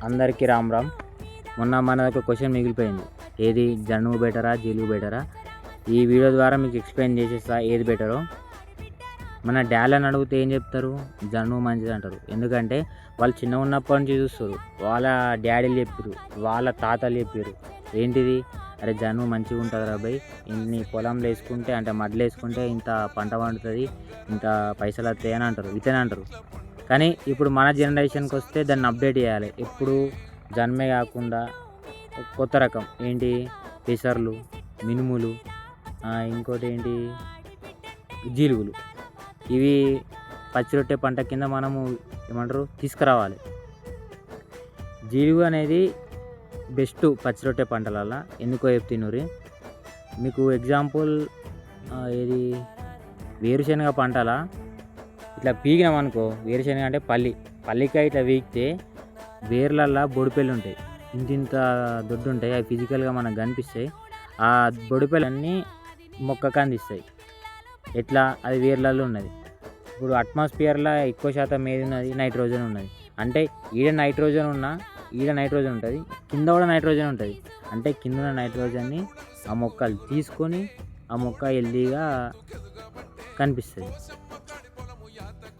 అందరికీ రామ్ రామ్. మొన్న మనకు క్వశ్చన్ మిగిలిపోయింది, ఏది జనుము బెటరా జీలుగు బెటరా. ఈ వీడియో ద్వారా మీకు ఎక్స్ప్లెయిన్ చేసేస్తా ఏది బెటరో. మన డాడ్లను అడిగితే ఏం చెప్తారు, జనుము మంచిది అంటారు. ఎందుకంటే వాళ్ళు చిన్న ఉన్నప్పటి నుంచి చూస్తారు, వాళ్ళ డాడీలు చెప్పారు, వాళ్ళ తాతలు చెప్పారు ఏంటిది, అరే జనుము మంచిగా ఉంటుంది రా భయ్, ఇన్ని పొలంలో వేసుకుంటే అంటే మడ్లు వేసుకుంటే ఇంత పంట పండుతుంది, ఇంత పైసలు వస్తాయి అని అంటారు, ఇతనే అంటారు. కానీ ఇప్పుడు మన జనరేషన్కి వస్తే దాన్ని అప్డేట్ చేయాలి. ఎప్పుడు జన్మే కాకుండా కొత్త రకం ఏంటి, పెసర్లు, మినుములు, ఇంకోటి ఏంటి జీలుగులు, ఇవి పచ్చి రొట్టె పంట కింద మనము ఏమంటారు తీసుకురావాలి. జీలుగు అనేది బెస్ట్ పచ్చి రొట్టె పంటలల్లో. ఎందుకో చెప్తున్నారు మీకు ఎగ్జాంపుల్, ఏది వేరుశనగ పంటల ఇట్లా పీకినాం అనుకో, వేరుశనగ అంటే పల్లికాయ ఇట్లా వీకితే వేర్లల్లో బొడిపెళ్ళు ఉంటాయి, ఇంత దొడ్డు ఉంటాయి, అవి ఫిజికల్గా మనకు కనిపిస్తాయి. ఆ బొడిపెళ్ళన్నీ మొక్కకు అందిస్తాయి. ఎట్లా, అది వేర్లలో ఉన్నది. ఇప్పుడు అట్మాస్ఫియర్లో ఎక్కువ శాతం ఏది ఉన్నది, నైట్రోజన్ ఉన్నది. అంటే ఈడ నైట్రోజన్ ఉంటుంది, కింద కూడా నైట్రోజన్ ఉంటుంది. అంటే కింద ఉన్న నైట్రోజన్ని ఆ మొక్కలు తీసుకొని ఆ మొక్క హెల్దీగా కనిపిస్తుంది.